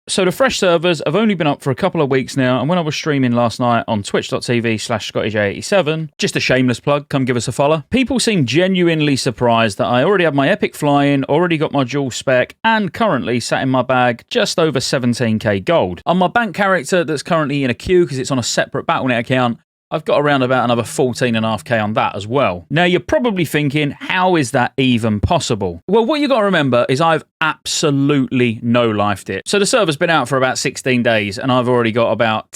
So the fresh servers have only been up for a couple of weeks now, and when I was streaming last night on twitch.tv/Scottejaye87, just a shameless plug, come give us a follow, people seem genuinely surprised that I already have my epic fly-in, already got my dual spec, and currently sat in my bag just over 17k gold. On my bank character that's currently in a queue because it's on a separate Battlenet account, I've got around about another 14.5k on that as well. Now, you're probably thinking, how is that even possible? Well, what you got to remember is I've absolutely no-lifed it. So the server's been out for about 16 days, and I've already got about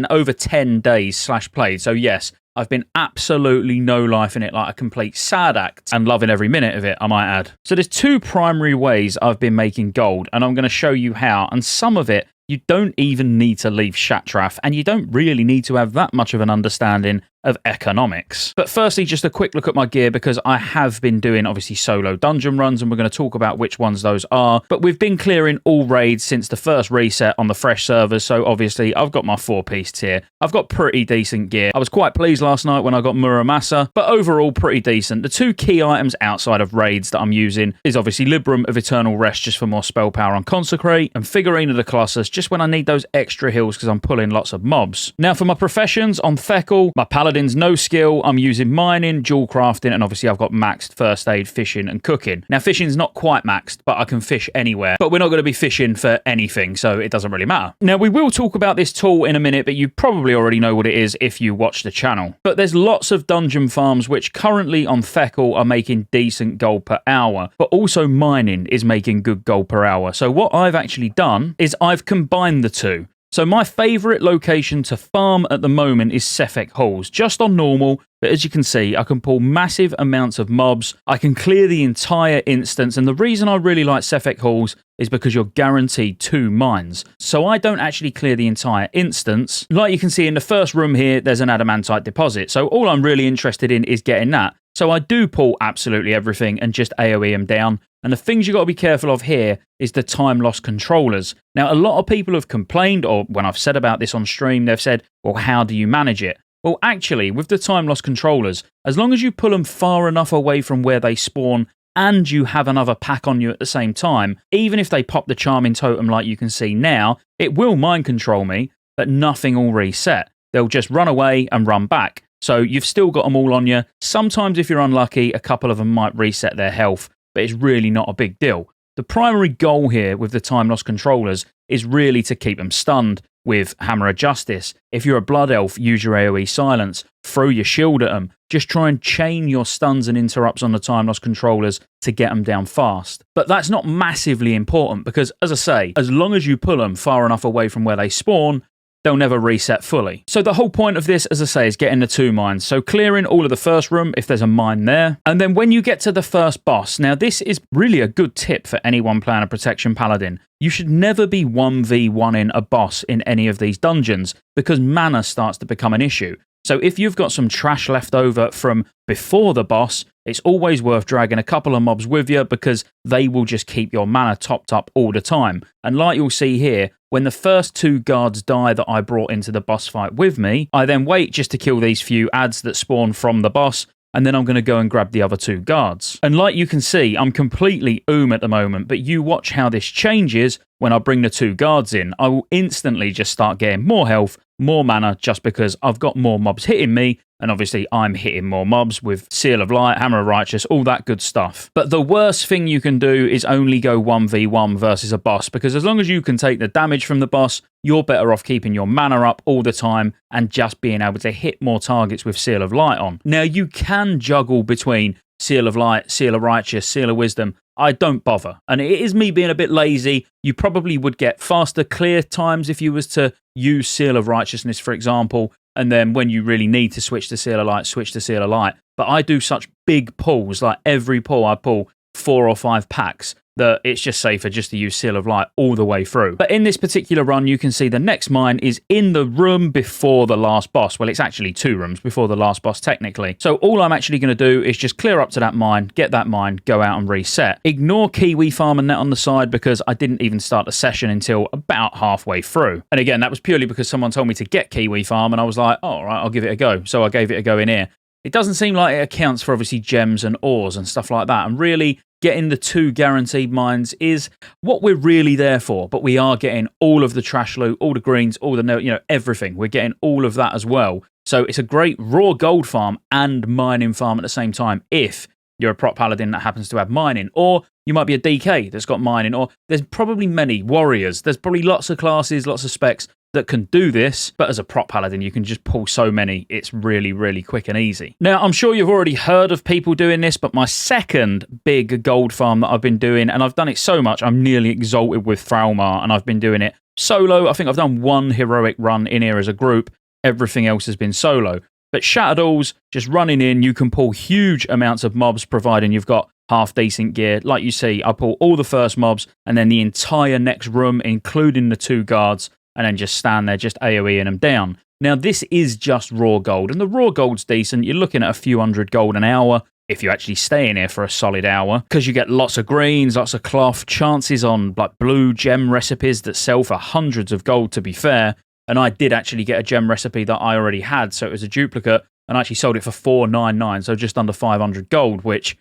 over 10 days /played. So yes, I've been absolutely no-lifing it like a complete sad act, and loving every minute of it, I might add. So there's two primary ways I've been making gold, and I'm going to show you how, and some of it you don't even need to leave Shattrath, and you don't really need to have that much of an understanding of economics. But firstly, just a quick look at my gear, because I have been doing obviously solo dungeon runs, and we're going to talk about which ones those are. But we've been clearing all raids since the first reset on the fresh servers, so obviously I've got my 4-piece tier. I've got pretty decent gear. I was quite pleased last night when I got Muramasa, but overall pretty decent. The two key items outside of raids that I'm using is obviously Librum of Eternal Rest, just for more spell power on Consecrate, and Figurine of the Colossus, just when I need those extra heals because I'm pulling lots of mobs. Now for my professions, on Thalles, my Paladin's no skill, I'm using mining, jewel crafting, and obviously I've got maxed first aid, fishing, and cooking. Now fishing's not quite maxed, but I can fish anywhere. But we're not going to be fishing for anything, so it doesn't really matter. Now we will talk about this tool in a minute, but you probably already know what it is if you watch the channel. But there's lots of dungeon farms which currently on Thalles are making decent gold per hour, but also mining is making good gold per hour. So what I've actually done is I've combined the two. So my favourite location to farm at the moment is Sefek Halls, just on normal, but as you can see, I can pull massive amounts of mobs, I can clear the entire instance, and the reason I really like Sefek Halls is because you're guaranteed 2 mines. So I don't actually clear the entire instance. Like you can see in the first room here, there's an adamantite deposit, so all I'm really interested in is getting that. So I do pull absolutely everything and just AoE them down. And the things you've got to be careful of here is the time loss controllers. Now, a lot of people have complained, or when I've said about this on stream, they've said, well, how do you manage it? Well, actually, with the time loss controllers, as long as you pull them far enough away from where they spawn and you have another pack on you at the same time, even if they pop the charming totem like you can see now, it will mind control me, but nothing will reset. They'll just run away and run back. So you've still got them all on you. Sometimes if you're unlucky, a couple of them might reset their health, but it's really not a big deal. The primary goal here with the time loss controllers is really to keep them stunned with Hammer of Justice. If you're a Blood Elf, use your AoE silence, throw your shield at them, just try and chain your stuns and interrupts on the time loss controllers to get them down fast. But that's not massively important because, as I say, as long as you pull them far enough away from where they spawn, they'll never reset fully. So the whole point of this, as I say, is getting the 2 mines. So clearing all of the first room if there's a mine there. And then when you get to the first boss, now this is really a good tip for anyone playing a Protection Paladin. You should never be 1v1ing a boss in any of these dungeons because mana starts to become an issue. So if you've got some trash left over from before the boss, it's always worth dragging a couple of mobs with you because they will just keep your mana topped up all the time. And like you'll see here, when the first 2 guards die that I brought into the boss fight with me, I then wait just to kill these few adds that spawn from the boss, and then I'm going to go and grab the other 2 guards. And like you can see, I'm completely at the moment, but you watch how this changes when I bring the 2 guards in. I will instantly just start getting more health, more mana, just because I've got more mobs hitting me, and obviously I'm hitting more mobs with Seal of Light, Hammer of Righteous, all that good stuff. But the worst thing you can do is only go 1v1 versus a boss, because as long as you can take the damage from the boss, you're better off keeping your mana up all the time and just being able to hit more targets with Seal of Light on. Now, you can juggle between Seal of Light, Seal of Righteous, Seal of Wisdom. I don't bother. And it is me being a bit lazy. You probably would get faster clear times if you was to use Seal of Righteousness, for example, and then when you really need to switch to Seal of Light, switch to Seal of Light. But I do such big pulls, like every pull I pull 4 or 5 packs, that it's just safer just to use Seal of Light all the way through. But in this particular run, you can see the next mine is in the room before the last boss. Well, it's actually 2 rooms before the last boss, technically. So all I'm actually going to do is just clear up to that mine, get that mine, go out and reset. Ignore Kiwi Farm and Net on the side because I didn't even start the session until about halfway through. And again, that was purely because someone told me to get Kiwi Farm and I was like, oh, all right, I'll give it a go. So I gave it a go in here. it doesn't seem like it accounts for obviously gems and ores and stuff like that. And really, getting the 2 guaranteed mines is what we're really there for. But we are getting all of the trash loot, all the greens, all the everything. We're getting all of that as well. So it's a great raw gold farm and mining farm at the same time if you're a prop paladin that happens to have mining, or you might be a DK that's got mining, or there's probably many warriors. There's probably lots of classes, lots of specs that can do this, but as a prop paladin, you can just pull so many. It's really, really quick and easy. Now, I'm sure you've already heard of people doing this, but my second big gold farm that I've been doing, and I've done it so much, I'm nearly exalted with Thralmar, and I've been doing it solo. I think I've done 1 heroic run in here as a group. Everything else has been solo. But Shattered Halls, just running in, you can pull huge amounts of mobs, providing you've got half decent gear. Like you see, I pull all the first mobs, and then the entire next room, including the 2 guards, and then just stand there, just AoEing them down. Now, this is just raw gold, and the raw gold's decent. You're looking at a few hundred gold an hour if you actually stay in here for a solid hour, because you get lots of greens, lots of cloth, chances on like blue gem recipes that sell for hundreds of gold, to be fair. And I did actually get a gem recipe that I already had, so it was a duplicate, and I actually sold it for 499, so just under 500 gold, which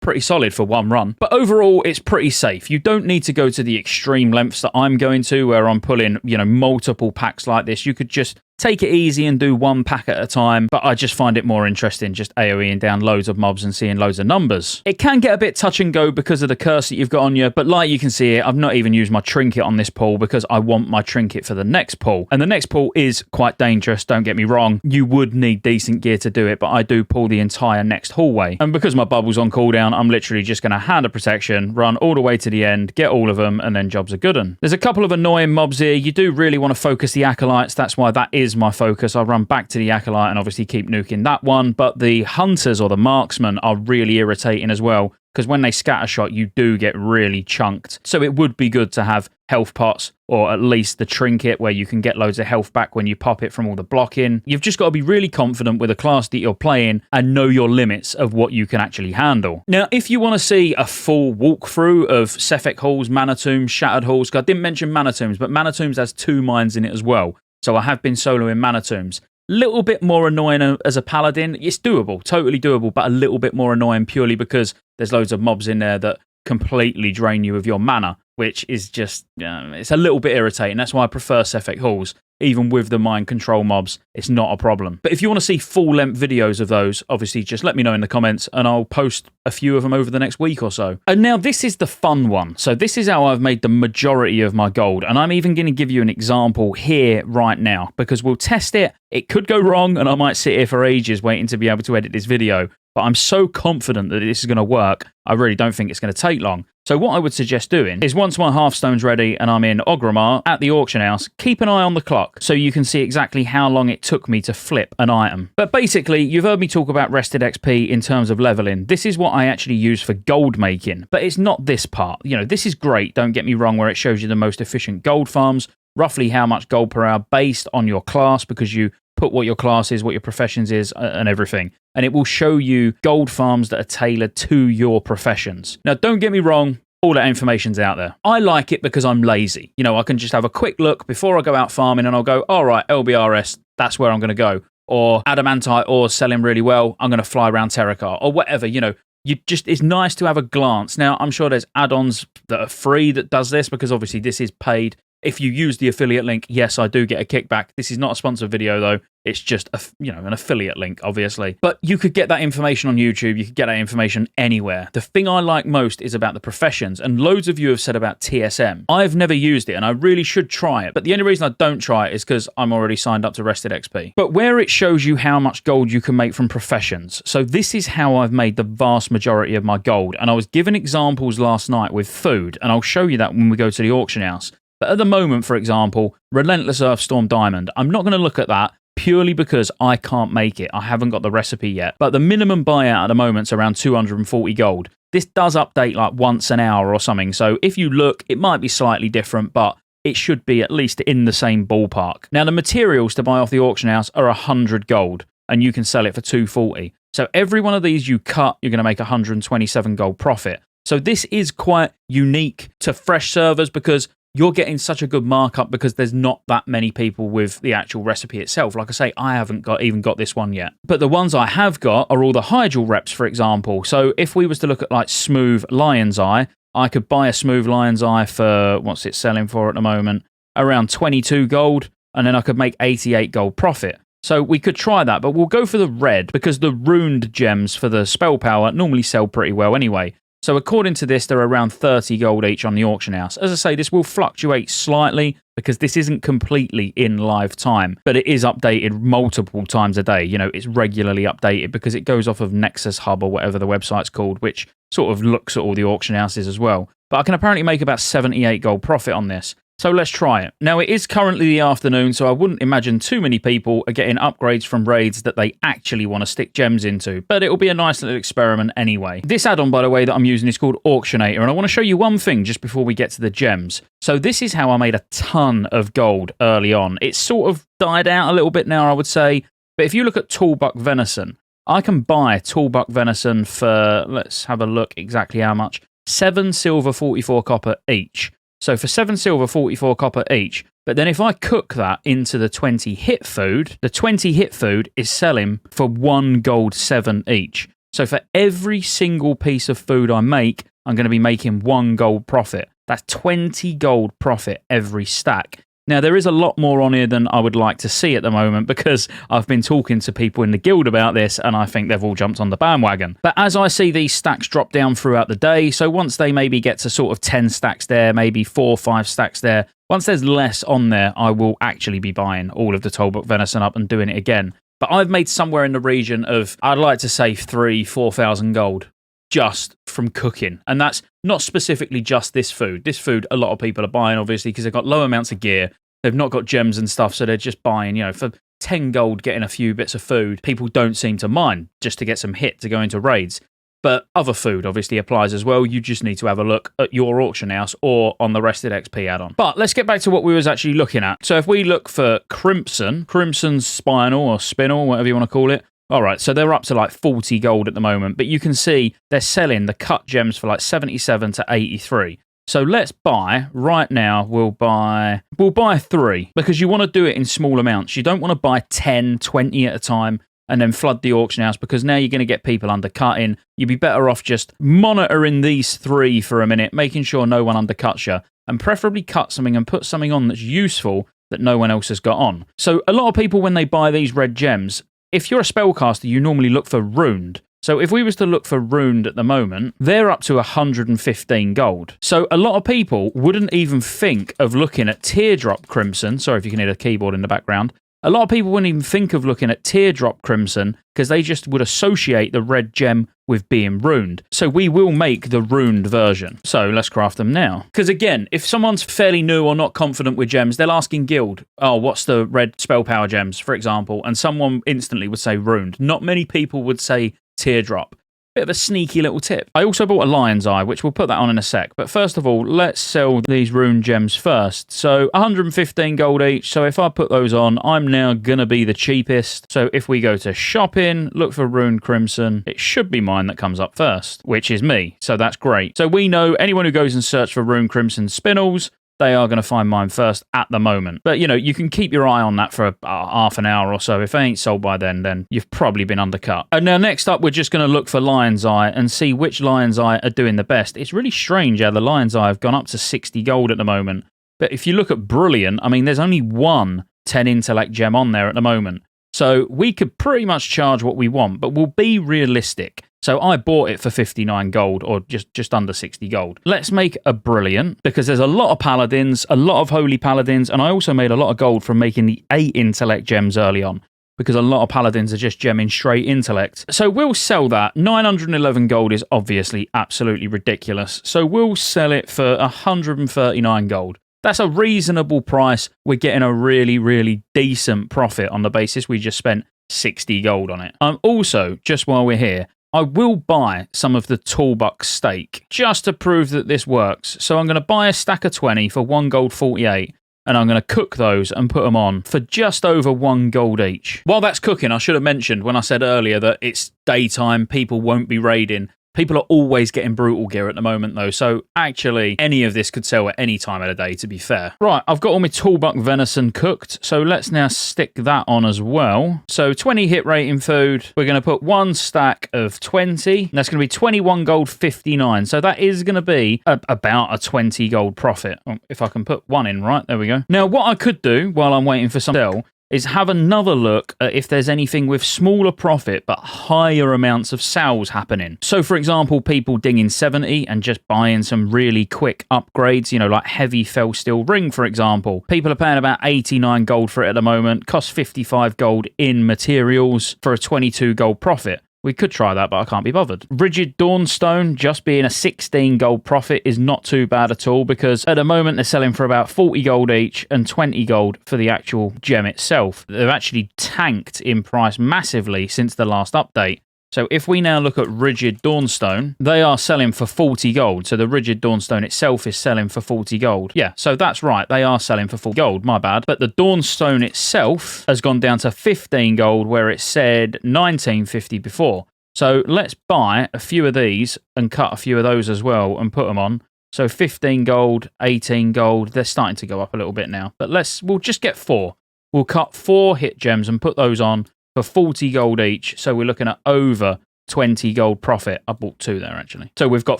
pretty solid for 1 run. But overall, it's pretty safe. You don't need to go to the extreme lengths that I'm going to, where I'm pulling, multiple packs like this. You could just take it easy and do 1 pack at a time, but I just find it more interesting just AoEing down loads of mobs and seeing loads of numbers. It can get a bit touch and go because of the curse that you've got on you, but like you can see it, I've not even used my trinket on this pull because I want my trinket for the next pull. And the next pull is quite dangerous, don't get me wrong. You would need decent gear to do it, but I do pull the entire next hallway. And because my bubble's on cooldown, I'm literally just going to hand a protection, run all the way to the end, get all of them, and then job's a good one. There's a couple of annoying mobs here. You do really want to focus the acolytes. That's why that is my focus. I'll run back to the acolyte and obviously keep nuking that one, but the hunters or the marksmen are really irritating as well, because when they scatter shot, you do get really chunked. So it would be good to have health pots, or at least the trinket where you can get loads of health back when you pop it from all the blocking. You've just got to be really confident with a class that you're playing and know your limits of what you can actually handle. Now, if you want to see a full walkthrough of Sefek Halls, Mana Tombs, Shattered Halls, I didn't mention Mana Tombs, but Mana Tombs has 2 mines in it as well. So I have been soloing Mana Tombs. Little bit more annoying as a paladin. It's doable, totally doable, but a little bit more annoying purely because there's loads of mobs in there that completely drain you of your mana, which is just, it's a little bit irritating. That's why I prefer Sefek Halls. Even with the mind control mobs, it's not a problem. But if you want to see full-length videos of those, obviously just let me know in the comments and I'll post a few of them over the next week or so. And now this is the fun one. So this is how I've made the majority of my gold. And I'm even going to give you an example here right now because we'll test it. It could go wrong and I might sit here for ages waiting to be able to edit this video. But I'm so confident that this is going to work, I really don't think it's going to take long. So what I would suggest doing is once my Hearthstone's ready and I'm in Orgrimmar at the auction house, keep an eye on the clock so you can see exactly how long it took me to flip an item. But basically, you've heard me talk about rested XP in terms of leveling. This is what I actually use for gold making, but it's not this part. This is great, don't get me wrong, where it shows you the most efficient gold farms, roughly how much gold per hour based on your class because you put what your class is, what your professions is, and everything. And it will show you gold farms that are tailored to your professions. Now, don't get me wrong, all that information's out there. I like it because I'm lazy. I can just have a quick look before I go out farming and I'll go, all right, LBRS, that's where I'm going to go. Or adamantite ore's selling really well, I'm going to fly around Terracar, or whatever, it's nice to have a glance. Now, I'm sure there's add-ons that are free that does this because obviously this is paid. If you use the affiliate link, yes, I do get a kickback. This is not a sponsored video, though. It's just an affiliate link, obviously. But you could get that information on YouTube. You could get that information anywhere. The thing I like most is about the professions, and loads of you have said about TSM. I've never used it, and I really should try it. But the only reason I don't try it is because I'm already signed up to Rested XP. But where it shows you how much gold you can make from professions. So this is how I've made the vast majority of my gold. And I was given examples last night with food, and I'll show you that when we go to the auction house. But at the moment, for example, Relentless Earthstorm Diamond, I'm not going to look at that purely because I can't make it. I haven't got the recipe yet. But the minimum buyout at the moment is around 240 gold. This does update like once an hour or something. So if you look, it might be slightly different, but it should be at least in the same ballpark. Now, the materials to buy off the auction house are 100 gold, and you can sell it for 240. So every one of these you cut, you're going to make 127 gold profit. So this is quite unique to fresh servers because you're getting such a good markup because there's not that many people with the actual recipe itself. Like I say, I haven't even got this one yet. But the ones I have got are all the Hydral reps, for example. So if we was to look at like Smooth Lion's Eye, I could buy a Smooth Lion's Eye for, what's it selling for at the moment? Around 22 gold, and then I could make 88 gold profit. So we could try that, but we'll go for the red because the runed gems for the spell power normally sell pretty well anyway. So according to this, they're around 30 gold each on the auction house. As I say, this will fluctuate slightly because this isn't completely in live time, but it is updated multiple times a day. You know, it's regularly updated because it goes off of Nexus Hub or whatever the website's called, which sort of looks at all the auction houses as well. But I can apparently make about 78 gold profit on this. So let's try it. Now, it is currently the afternoon, so I wouldn't imagine too many people are getting upgrades from raids that they actually want to stick gems into, but it'll be a nice little experiment anyway. This add-on, by the way, that I'm using is called Auctionator, and I want to show you one thing just before we get to the gems. So this is how I made a ton of gold early on. It's sort of died out a little bit now, I would say, but if you look at Toolbuck Venison, I can buy Toolbuck Venison for, let's have a look exactly how much, 7 silver, 44 copper each. So for 7 silver, 44 copper each, but then if I cook that into the 20 hit food, the 20 hit food is selling for 1 gold 7 each. So for every single piece of food I make, I'm going to be making 1 gold profit. That's 20 gold profit every stack. Now, there is a lot more on here than I would like to see at the moment because I've been talking to people in the guild about this and I think they've all jumped on the bandwagon. But as I see these stacks drop down throughout the day, so once they maybe get to sort of 10 stacks there, maybe 4 or 5 stacks there, once there's less on there, I will actually be buying all of the Toolbuck Venison up and doing it again. But I've made somewhere in the region of, I'd like to say 3,000-4,000 gold just from cooking. And that's not specifically just this food. This food, a lot of people are buying, obviously, because they've got low amounts of gear. They've not got gems and stuff, so they're just buying, you know, for 10 gold getting a few bits of food. People don't seem to mind just to get some hit to go into raids. But other food obviously applies as well. You just need to have a look at your auction house or on the Rested XP add-on. But let's get back to what we was actually looking at. So if we look for Crimson's Spinal or Spinal, whatever you want to call it. All right, so they're up to like 40 gold at the moment, but you can see they're selling the cut gems for like 77 to 83. So let's buy, right now, we'll buy 3 because you want to do it in small amounts. You don't want to buy 10, 20 at a time and then flood the auction house because now you're going to get people undercutting. You'd be better off just monitoring these 3 for a minute, making sure no one undercuts you, and preferably cut something and put something on that's useful that no one else has got on. So a lot of people, when they buy these red gems, if you're a spellcaster, you normally look for runed. So if we was to look for runed at the moment, they're up to 115 gold. So a lot of people wouldn't even think of looking at Teardrop Crimson. Sorry if you can hear the keyboard in the background. A lot of people wouldn't even think of looking at Teardrop Crimson because they just would associate the red gem with being runed. So we will make the runed version. So let's craft them now. Because again, if someone's fairly new or not confident with gems, they'll ask in guild, oh, what's the red spell power gems, for example, and someone instantly would say runed. Not many people would say Teardrop. Bit of a sneaky little tip. I also bought a Lion's Eye, which we'll put that on in a sec. But first of all, let's sell these rune gems first. So 115 gold each. So if I put those on, I'm now going to be the cheapest. So if we go to shopping, look for Rune Crimson, it should be mine that comes up first, which is me. So that's great. So we know anyone who goes and searches for Rune Crimson Spinels, they are going to find mine first at the moment. But, you know, you can keep your eye on that for half an hour or so. If they ain't sold by then you've probably been undercut. And now next up, we're just going to look for Lion's Eye and see which Lion's Eye are doing the best. It's really strange how the Lion's Eye have gone up to 60 gold at the moment. But if you look at Brilliant, I mean, there's only one 10 intellect gem on there at the moment. So we could pretty much charge what we want, but we'll be realistic. So I bought it for 59 gold, or just under 60 gold. Let's make a Brilliant, because there's a lot of Paladins, a lot of Holy Paladins, and I also made a lot of gold from making the 8 intellect gems early on, because a lot of Paladins are just gemming straight intellect. So we'll sell that. 911 gold is obviously absolutely ridiculous. So we'll sell it for 139 gold. That's a reasonable price. We're getting a really, really decent profit on the basis we just spent 60 gold on it. Also, just while we're here, I will buy some of the Toolbuck steak just to prove that this works. So I'm going to buy a stack of 20 for 1 gold 48, and I'm going to cook those and put them on for just over 1 gold each. While that's cooking, I should have mentioned when I said earlier that it's daytime, people won't be raiding. People are always getting brutal gear at the moment, though, so actually any of this could sell at any time of the day, to be fair. Right, I've got all my toolbuck venison cooked, so let's now stick that on as well. So 20 hit rating food. We're going to put 1 stack of 20. That's going to be 21 gold 59. So that is going to be about a 20 gold profit. If I can put 1 in, right? There we go. Now, what I could do while I'm waiting for some to sell is have another look at if there's anything with smaller profit but higher amounts of sales happening. So, for example, people dinging 70 and just buying some really quick upgrades, you know, like heavy fell steel ring, for example. People are paying about 89 gold for it at the moment, costs 55 gold in materials for a 22 gold profit. We could try that, but I can't be bothered. Rigid Dawnstone, just being a 16 gold profit, is not too bad at all, because at the moment they're selling for about 40 gold each and 20 gold for the actual gem itself. They've actually tanked in price massively since the last update. So if we now look at Rigid Dawnstone, they are selling for 40 gold. So the Rigid Dawnstone itself is selling for 40 gold. Yeah, so that's right. They are selling for 40 gold, my bad. But the Dawnstone itself has gone down to 15 gold where it said 1950 before. So let's buy a few of these and cut a few of those as well and put them on. So 15 gold, 18 gold. They're starting to go up a little bit now. But we'll just get 4. We'll cut 4 hit gems and put those on for 40 gold each, so we're looking at over 20 gold profit. I bought 2 there, actually. So we've got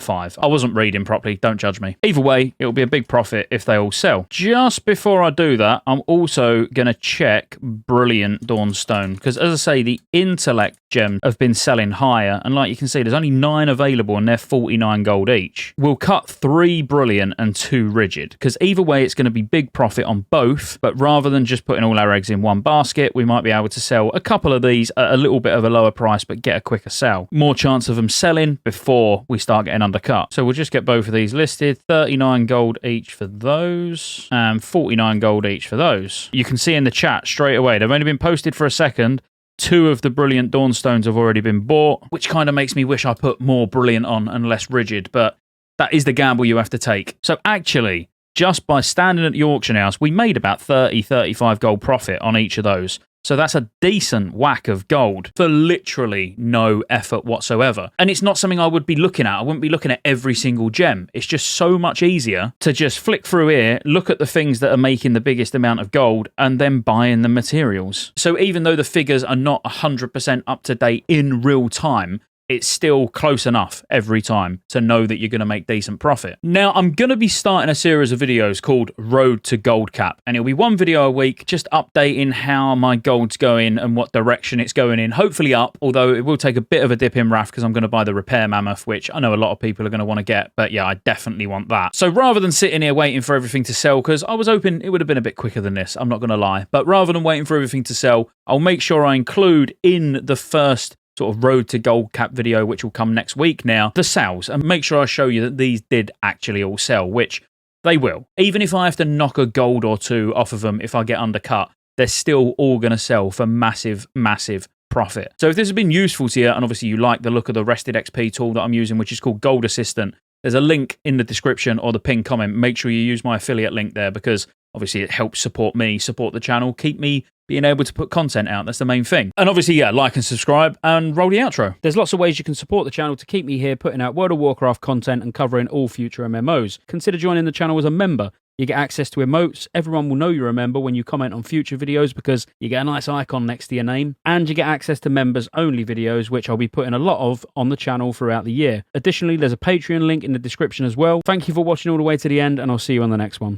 5. I wasn't reading properly, don't judge me. Either way, it'll be a big profit if they all sell. Just before I do that, I'm also going to check Brilliant Dawnstone, because as I say, the intellect gems have been selling higher, and like you can see, there's only 9 available and they're 49 gold each. We'll cut 3 Brilliant and 2 Rigid, because either way it's going to be big profit on both, but rather than just putting all our eggs in one basket, we might be able to sell a couple of these at a little bit of a lower price, but get a quicker sell. More chance of them selling before we start getting undercut. So we'll just get both of these listed. 39 gold each for those, and 49 gold each for those. You can see in the chat straight away, they've only been posted for a second. 2 of the Brilliant Dawnstones have already been bought, which kind of makes me wish I put more Brilliant on and less Rigid, but that is the gamble you have to take. So actually, just by standing at the auction house, we made about 35 gold profit on each of those. So that's a decent whack of gold for literally no effort whatsoever. And it's not something I would be looking at. I wouldn't be looking at every single gem. It's just so much easier to just flick through here, look at the things that are making the biggest amount of gold, and then buying the materials. So even though the figures are not 100% up to date in real time, it's still close enough every time to know that you're going to make decent profit. Now, I'm going to be starting a series of videos called Road to Gold Cap, and it'll be 1 video a week, just updating how my gold's going and what direction it's going in. Hopefully up, although it will take a bit of a dip in RAF because I'm going to buy the Repair Mammoth, which I know a lot of people are going to want to get, but yeah, I definitely want that. So rather than sitting here waiting for everything to sell, because I was hoping it would have been a bit quicker than this, I'm not going to lie, but rather than waiting for everything to sell, I'll make sure I include in the first sort of Road to Gold Cap video, which will come next week now, the sales, and make sure I show you that these did actually all sell, which they will. Even if I have to knock a gold or 2 off of them if I get undercut, they're still all going to sell for massive, massive profit. So if this has been useful to you, and obviously you like the look of the Rested XP tool that I'm using, which is called Gold Assistant, there's a link in the description or the pinned comment. Make sure you use my affiliate link there, because obviously it helps support me, support the channel, keep me being able to put content out. That's the main thing. And obviously, yeah, like and subscribe and roll the outro. There's lots of ways you can support the channel to keep me here putting out World of Warcraft content and covering all future MMOs. Consider joining the channel as a member. You get access to emotes. Everyone will know you're a member when you comment on future videos because you get a nice icon next to your name. And you get access to members-only videos, which I'll be putting a lot of on the channel throughout the year. Additionally, there's a Patreon link in the description as well. Thank you for watching all the way to the end, and I'll see you on the next one.